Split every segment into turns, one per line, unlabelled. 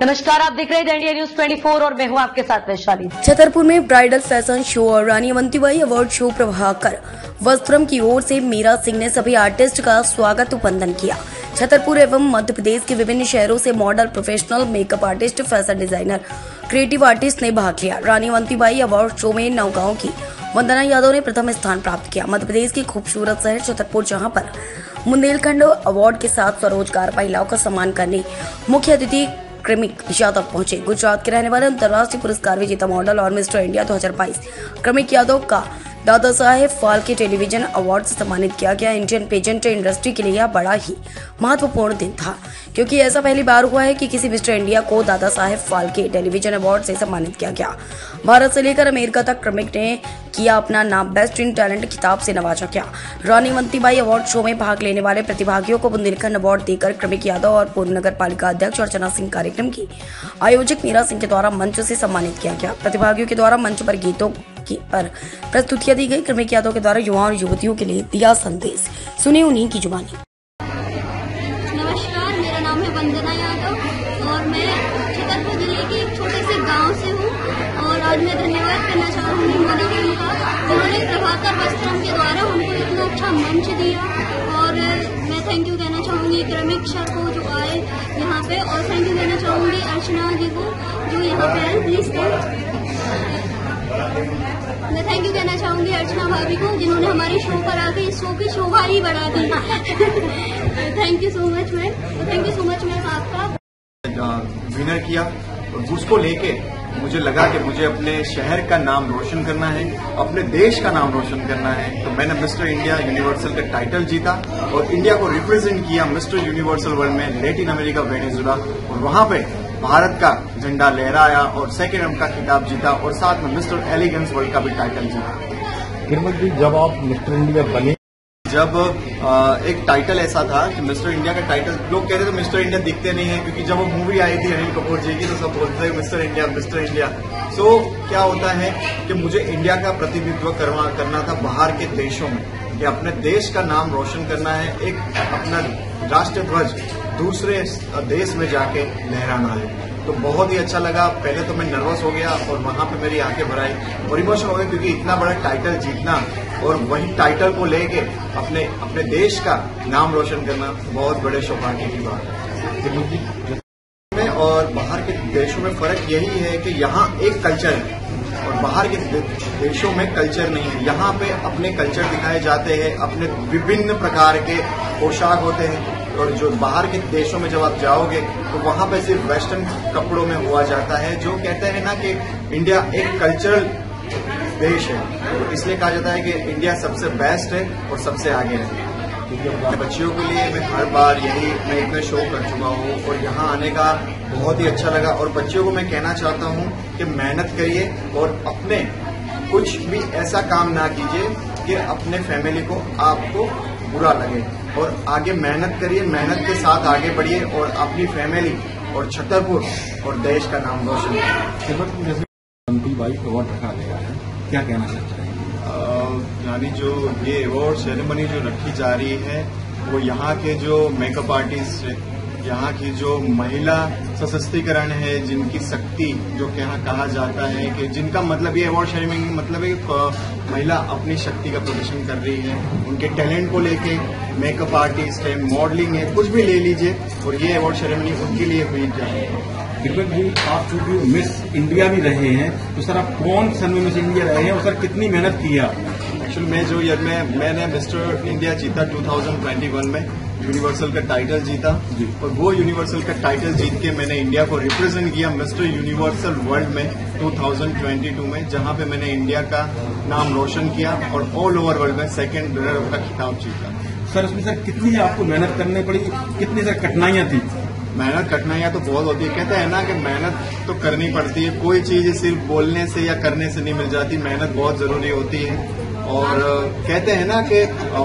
नमस्कार, आप देख रहे हैं इंडिया न्यूज 24 और मैं हूं आपके साथ वैशाली।
छतरपुर में ब्राइडल फैशन शो और रानी अवंतीबाई अवार्ड शो प्रभाकर वस्त्रम की ओर से मीरा सिंह ने सभी आर्टिस्ट का स्वागत वंदन किया। छतरपुर एवं मध्य प्रदेश के विभिन्न शहरों से model, professional makeup artist, fashion designer, creative artist ने भाग लिया। रानी अवंतीबाई अवार्ड शो में नौगांव की वंदना यादव ने प्रथम स्थान प्राप्त किया। मध्य प्रदेश के खूबसूरत शहर छतरपुर, जहां पर बुंदेलखंड अवार्ड के साथ स्वरोजगार महिलाओं का सम्मान करने मुख्य अतिथि क्रमिक यादव पहुंचे। गुजरात के रहने वाले अंतर्राष्ट्रीय पुरस्कार विजेता मॉडल और मिस्टर इंडिया 2022 क्रमिक यादव का दादा साहेब फाल्के टेलीविजन अवार्ड से सम्मानित किया गया। इंडियन पेजेंट इंडस्ट्री के लिए यह बड़ा ही महत्वपूर्ण दिन था, क्योंकि ऐसा पहली बार हुआ है कि किसी मिस्टर इंडिया को दादा साहेब फाल्के टेलीविजन अवार्ड से सम्मानित किया गया। भारत से लेकर अमेरिका तक क्रमिक ने किया अपना नाम, बेस्ट इन टैलेंट खिताब से नवाजा गया। रानी अवंतीबाई अवार्ड शो में भाग लेने वाले प्रतिभागियों को बुंदेलखंड अवार्ड देकर क्रमिक यादव और पूर्व नगर पालिका अध्यक्ष अर्चना सिंह कार्यक्रम की आयोजक मीरा सिंह के द्वारा मंच से सम्मानित किया गया। प्रतिभागियों के द्वारा मंच पर गीतों पर प्रस्तुतियां दी गई। क्रमिक यादव के द्वारा युवाओं और युवतियों के लिए दिया संदेश, सुने उन्हीं की जुबानी।
नमस्कार, मेरा नाम है वंदना यादव और मैं छतरपुर जिले के एक छोटे से गांव से हूं और आज मैं धन्यवाद करना चाहूंगी मोदी जी का, जिन्होंने प्रभाकर वस्त्रम के द्वारा उनको इतना अच्छा मंच दिया। और मैं थैंक यू कहना चाहूंगी क्रमिक सर को जो आए यहाँ पे, और थैंक यू कहना चाहूंगी अर्चना जी को जो यहाँ पे आए। प्लीज मैं थैंक यू कहना चाहूंगी अर्चना भाभी को, जिन्होंने हमारी शो पर आके इस शो की शोभा ही बढ़ा दी। Thank you so much ma'am, thank you so much ma'am आपका।
विनर किया और उसको लेके मुझे लगा कि मुझे अपने शहर का नाम रोशन करना है, अपने देश का नाम रोशन करना है। तो मैंने मिस्टर इंडिया यूनिवर्सल का टाइटल जीता और इंडिया को रिप्रेजेंट किया मिस्टर यूनिवर्सल वर्ल्ड में लैटिन अमेरिका वेनेजुएला, और वहां पे भारत का झंडा लहराया और सेकेंड नंबर का खिताब जीता और साथ में मिस्टर एलिगेंस वर्ल्ड का भी टाइटल जीता।
गिरमत जी, जब आप मिस्टर इंडिया बने,
जब एक टाइटल ऐसा था कि मिस्टर इंडिया का टाइटल, लोग कहते थे मिस्टर इंडिया दिखते नहीं है, क्योंकि जब वो मूवी आई थी अनिल कपूर जी की तो सब बोलते थे मिस्टर इंडिया मिस्टर इंडिया। सो क्या होता है कि मुझे इंडिया का प्रतिनिधित्व करना था बाहर के देशों में, कि अपने देश का नाम रोशन करना है, एक अपना राष्ट्रीय ध्वज दूसरे देश में जाके लहराना है। तो बहुत ही अच्छा लगा। पहले तो मैं नर्वस हो गया और वहां पे मेरी आंखें भर आई और इमोशन हो गए, क्योंकि इतना बड़ा टाइटल जीतना और वही टाइटल को लेके अपने देश का नाम रोशन करना बहुत बड़े सौभाग्य की बात है। और बाहर के देशों में फर्क यही है कि यहाँ एक कल्चर है और बाहर के देशों में कल्चर नहीं है। यहाँ पे अपने कल्चर दिखाए जाते हैं, अपने विभिन्न प्रकार के पोशाक होते हैं, और जो बाहर के देशों में जब आप जाओगे तो वहां पे सिर्फ वेस्टर्न कपड़ों में हुआ जाता है। जो कहते हैं ना कि इंडिया एक कल्चरल देश है, तो इसलिए कहा जाता है कि इंडिया सबसे बेस्ट है और सबसे आगे है। बच्चियों के लिए मैं हर बार मैं इतना शो कर चुका हूँ और यहाँ आने का बहुत ही अच्छा लगा। और बच्चियों को मैं कहना चाहता हूँ कि मेहनत करिए और अपने कुछ भी ऐसा काम ना कीजिए कि अपने फैमिली को आपको बुरा लगे, और आगे मेहनत करिए, मेहनत के साथ आगे बढ़िए और अपनी फैमिली और छतरपुर और देश का नाम रोशन करिए।
अवंतीबाई अवार्ड रखा गया है, क्या कहना चाहते हैं?
यानी जो ये अवार्ड सेरेमनी जो रखी जा रही है वो यहाँ के जो मेकअप आर्टिस्ट, यहाँ की जो महिला सशक्तिकरण है, जिनकी शक्ति जो यहाँ कहा जाता है कि जिनका मतलब ये अवार्ड सेरेमनी मतलब है महिला अपनी शक्ति का प्रदर्शन कर रही है, उनके टैलेंट को लेके मेकअप आर्टिस्ट है, मॉडलिंग है, कुछ भी ले लीजिए, और ये अवार्ड सेरेमनी उनके लिए हुई जाए।
गिरमत जी, आप चूंकि मिस इंडिया भी रहे हैं, तो सर आप कौन सन में मिस इंडिया रहे हैं और सर कितनी मेहनत की है?
एक्चुअली मैंने मिस्टर इंडिया जीता 2021 में, यूनिवर्सल का टाइटल जीता और वो यूनिवर्सल का टाइटल जीत के मैंने इंडिया को रिप्रेजेंट किया मिस्टर यूनिवर्सल वर्ल्ड में 2022 में, जहां पे मैंने इंडिया का नाम रोशन किया और ऑल ओवर वर्ल्ड में सेकंड रनर का खिताब जीता।
सर उसमें सर कितनी आपको मेहनत करनी पड़ी, कितनी सर कठिनाइयां थी?
मेहनत कठिनाइयां तो बहुत होती है। कहते हैं ना कि मेहनत तो करनी पड़ती है, कोई चीज सिर्फ बोलने से या करने से नहीं मिल जाती, मेहनत बहुत जरूरी होती है। और कहते हैं ना कि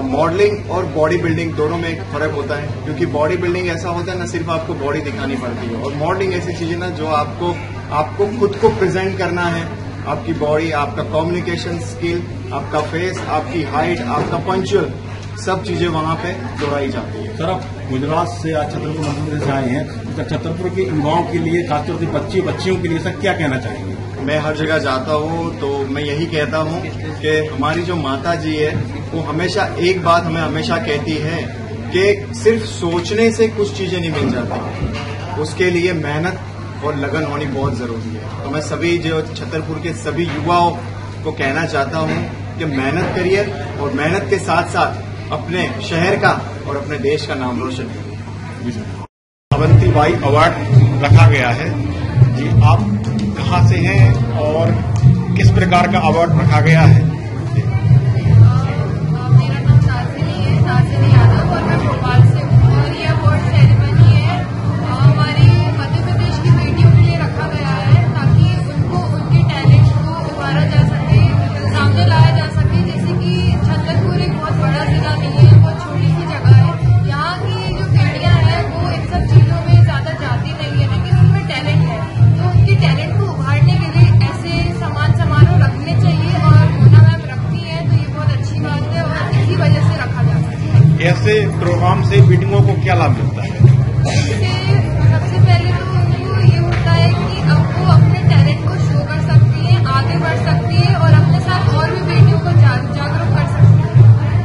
मॉडलिंग और बॉडी बिल्डिंग दोनों में एक फर्क होता है, क्योंकि बॉडी बिल्डिंग ऐसा होता है ना सिर्फ आपको बॉडी दिखानी पड़ती है, और मॉडलिंग ऐसी चीज है ना जो आपको खुद को प्रेजेंट करना है, आपकी बॉडी, आपका कम्युनिकेशन स्किल, आपका फेस, आपकी हाइट, आपका पंक्चुअल, सब चीजें वहाँ पे दोहराई जाती है।
सर, आप गुजरात से आज छतरपुर मध्य प्रदेश से आए हैं, तो छतरपुर के युवाओं के लिए, खासतौर से बच्चियों के लिए सर क्या कहना चाहेंगे?
मैं हर जगह जाता हूँ तो मैं यही कहता हूँ कि हमारी जो माता जी है वो हमेशा एक बात हमें हमेशा कहती है कि सिर्फ सोचने से कुछ चीजें नहीं मिल जाती, उसके लिए मेहनत और लगन होनी बहुत जरूरी है। तो मैं सभी जो छतरपुर के सभी युवाओं को कहना चाहता हूँ कि मेहनत करिए और मेहनत के साथ साथ अपने शहर का और अपने देश का नाम रोशन करिए।
अवंतीबाई अवार्ड रखा गया है जी, आप कहाँ से हैं और किस प्रकार का अवार्ड रखा गया है?
मेरा नाम सासिनी यादव और मैं भोपाल से हूँ और ये अवार्ड सेरेमनी है हमारी मध्य प्रदेश की बेटियों के लिए रखा गया है ताकि उनको उनके टैलेंट को उभारा जा सके, सामने लाया जा सके। जैसे कि छतरपुर एक बहुत बड़ा जिला नहीं है, बहुत छोटी सी जगह है। यहाँ की जो बेटियां हैं वो इन सब चीजों में ज्यादा जाती नहीं है, लेकिन उनमें टैलेंट है, तो उनके टैलेंट को उभारने के लिए ऐसे समारोह रखने चाहिए और मोना मैम रखती है, तो ये बहुत अच्छी बात है और इसी वजह से रखा जा सकता है।
ऐसे प्रोग्राम से बेटियों को क्या लाभ मिलता है?
इससे सबसे पहले तो उनको ये होता है कि अब वो अपने टैलेंट को शो कर सकती है, आगे बढ़ सकती है और अपने साथ और भी बेटियों को जागरूक कर सकती है।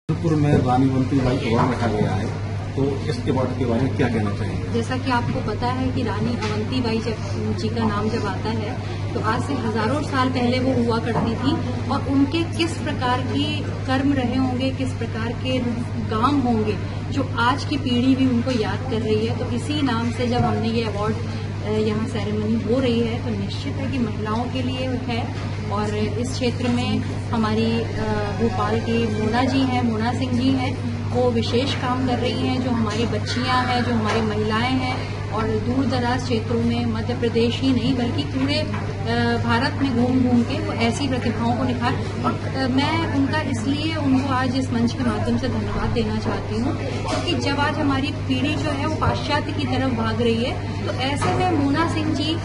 छतरपुर में रानी अवंतीबाई अवार्ड रखा गया है, तो इस अवार्ड के बारे में क्या कहना चाहेंगे?
जैसा कि आपको पता है कि रानी अवंतीबाई जी का नाम जब आता है तो आज से हजारों साल पहले वो हुआ करती थी और उनके किस प्रकार की कर्म रहे होंगे, किस प्रकार के काम होंगे जो आज की पीढ़ी भी उनको याद कर रही है। तो इसी नाम से जब हमने ये अवार्ड यहाँ सेरेमनी हो रही है तो निश्चित है कि महिलाओं के लिए है और इस क्षेत्र में हमारी भोपाल की मोना जी हैं, मोना सिंह जी हैं, वो विशेष काम कर रही हैं। जो हमारी बच्चियां हैं, जो हमारी महिलाएं हैं और दूर दराज क्षेत्रों में मध्य प्रदेश ही नहीं बल्कि पूरे भारत में घूम घूम के वो ऐसी प्रतिभाओं को निखार और मैं उनका इसलिए उनको आज इस मंच के माध्यम से धन्यवाद देना चाहती हूँ क्योंकि जब आज हमारी पीढ़ी जो है वो पाश्चात्य की तरफ भाग रही है तो ऐसे में मोना सिंह जी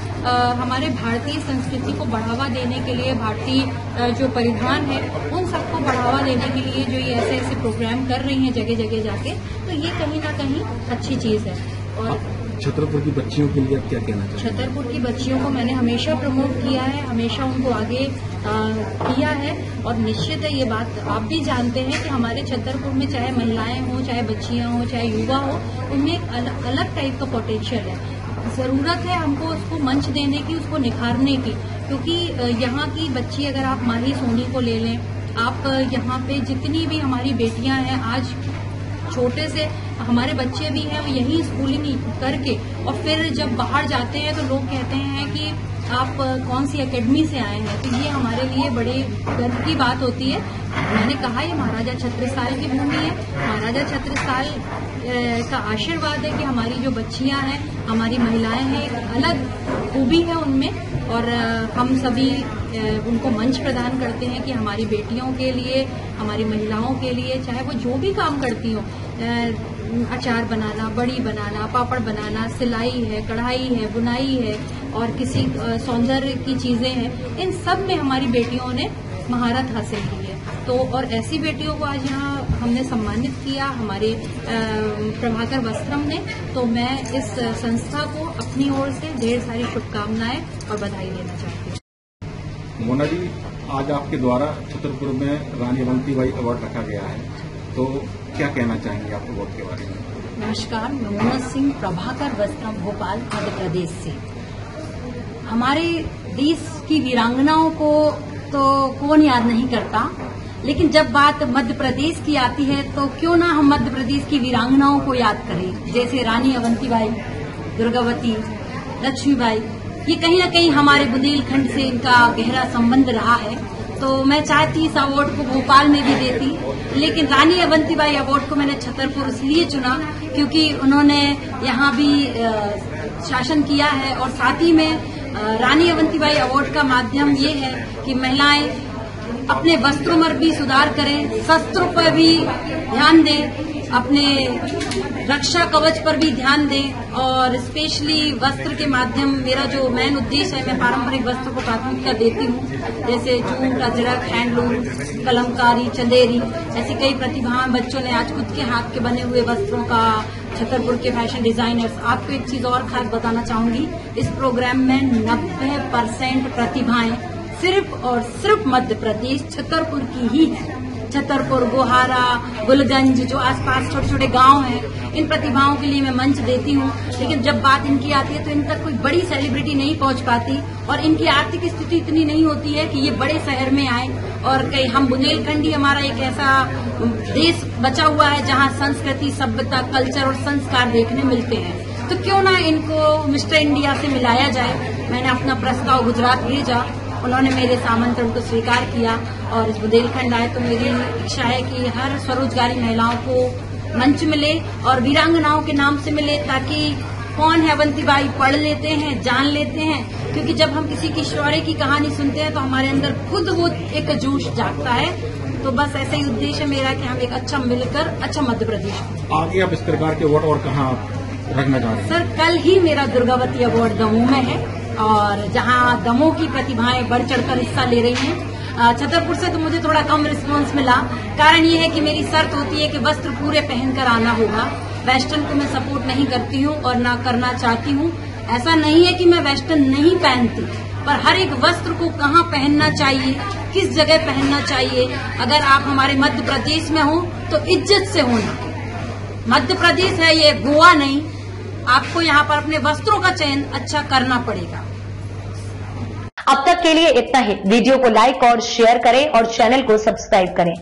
हमारे भारतीय संस्कृति को बढ़ावा देने के लिए, भारतीय जो परिधान है उन सबको बढ़ावा देने के लिए जो ये ऐसे ऐसे प्रोग्राम कर रही हैं जगह जगह जाके, तो ये कहीं ना कहीं अच्छी चीज है। और
छतरपुर की बच्चियों के लिए क्या कहना चाहिए?
छतरपुर की बच्चियों को मैंने हमेशा प्रमोट किया है, हमेशा उनको आगे किया है और निश्चित है ये बात आप भी जानते हैं कि हमारे छतरपुर में चाहे महिलाएं हों, चाहे बच्चियां हों, चाहे युवा हो, उनमें एक अलग टाइप का पोटेंशियल है। जरूरत है हमको उसको मंच देने की, उसको निखारने की, क्योंकि यहाँ की बच्ची अगर आप माही सोनी को ले लें, आप यहाँ पे जितनी भी हमारी बेटियां हैं आज छोटे से हमारे बच्चे भी हैं वो यही स्कूलिंग करके और फिर जब बाहर जाते हैं तो लोग कहते हैं कि आप कौन सी एकेडमी से आए हैं, तो ये हमारे लिए बड़े गर्व की बात होती है। मैंने कहा ये महाराजा छत्रसाल की भूमि है, महाराजा छत्रसाल का आशीर्वाद है कि हमारी जो बच्चियां हैं, हमारी महिलाएं हैं, एक अलग खूबी है उनमें और हम सभी उनको मंच प्रदान करते हैं कि हमारी बेटियों के लिए, हमारी महिलाओं के लिए, चाहे वो जो भी काम करती हो, अचार बनाना, बड़ी बनाना, पापड़ बनाना, सिलाई है, कढ़ाई है, बुनाई है और किसी सौंदर्य की चीजें हैं, इन सब में हमारी बेटियों ने महारत हासिल की है। तो और ऐसी बेटियों को आज यहाँ हमने सम्मानित किया हमारे प्रभाकर वस्त्रम ने, तो मैं इस संस्था को अपनी ओर से ढेर सारी शुभकामनाएं और बधाई देना चाहती हूँ।
मोना जी, आज आपके द्वारा छतरपुर में रानी अवंतीबाई अवार्ड रखा गया है, तो क्या कहना चाहेंगे आप अवार्ड के बारे में?
नमस्कार, मैं मोना सिंह प्रभाकर वस्त्रम भोपाल मध्य प्रदेश से। हमारे देश की वीरांगनाओं को तो कौन याद नहीं करता, लेकिन जब बात मध्य प्रदेश की आती है तो क्यों ना हम मध्य प्रदेश की वीरांगनाओं को याद करें, जैसे रानी अवंतीबाई, दुर्गावती, लक्ष्मीबाई। ये कहीं ना कहीं हमारे बुंदेलखंड से इनका गहरा संबंध रहा है। तो मैं चाहती इस अवार्ड को भोपाल में भी देती, लेकिन रानी अवंतीबाई अवार्ड को मैंने छतरपुर इसलिए चुना क्योंकि उन्होंने यहाँ भी शासन किया है और साथ ही में रानी अवंतीबाई अवार्ड का माध्यम ये है कि महिलाएं अपने वस्त्रों में भी सुधार करें, शस्त्रों पर भी ध्यान दें, अपने रक्षा कवच पर भी ध्यान दें और स्पेशली वस्त्र के माध्यम मेरा जो मेन उद्देश्य है, मैं पारंपरिक वस्त्र को प्राथमिकता देती हूँ, जैसे जूट, अजरक, हैंडलूम, कलमकारी, चंदेरी, ऐसी कई प्रतिभाएं बच्चों ने आज खुद के हाथ के बने हुए वस्त्रों का, छतरपुर के फैशन डिजाइनर्स। आपको एक चीज और खास बताना चाहूंगी, इस प्रोग्राम में 90% प्रतिभाएं सिर्फ और सिर्फ मध्य प्रदेश छतरपुर की ही है। छतरपुर, गोहारा, गुलगंज, जो आसपास छोटे छोटे गांव हैं, इन प्रतिभाओं के लिए मैं मंच देती हूं। लेकिन जब बात इनकी आती है तो इन तक कोई बड़ी सेलिब्रिटी नहीं पहुंच पाती और इनकी आर्थिक स्थिति इतनी नहीं होती है कि ये बड़े शहर में आए। और कई हम बुंदेलखंडी, हमारा एक ऐसा देश बचा हुआ है जहां संस्कृति, सभ्यता, कल्चर और संस्कार देखने मिलते हैं, तो क्यों ना इनको मिस्टर इंडिया से मिलाया जाए। मैंने अपना प्रस्ताव गुजरात भेजा, उन्होंने मेरे इस आमंत्रण को स्वीकार किया और इस बुंदेलखंड आए। तो मेरी इच्छा है कि हर स्वरोजगारी महिलाओं को मंच मिले और वीरांगनाओं के नाम से मिले, ताकि कौन है अवंतीबाई पढ़ लेते हैं, जान लेते हैं। क्योंकि जब हम किसी की शौर्य की कहानी सुनते हैं तो हमारे अंदर खुद वो एक जोश जागता है। तो बस ऐसा ही उद्देश्य है मेरा कि हम एक अच्छा मिलकर अच्छा मध्य प्रदेश।
आगे आप इस प्रकार के अवार्ड और कहाँ रखना चाह रहे हैं?
सर, कल ही मेरा दुर्गावती अवार्ड दमोह में है और जहां दमोह की प्रतिभाएं बढ़ चढ़कर हिस्सा ले रही हैं। छतरपुर से तो मुझे थोड़ा कम रिस्पांस मिला। कारण ये है कि मेरी शर्त होती है कि वस्त्र पूरे पहनकर आना होगा। वेस्टर्न को मैं सपोर्ट नहीं करती हूँ और ना करना चाहती हूँ। ऐसा नहीं है कि मैं वेस्टर्न नहीं पहनती, पर हर एक वस्त्र को कहाँ पहनना चाहिए, किस जगह पहनना चाहिए। अगर आप हमारे मध्य प्रदेश में हो तो इज्जत से होना। मध्य प्रदेश है ये, गोवा नहीं। आपको यहाँ पर अपने वस्त्रों का चयन अच्छा करना पड़ेगा।
अब तक के लिए इतना ही। वीडियो को लाइक और शेयर करें और चैनल को सब्सक्राइब करें।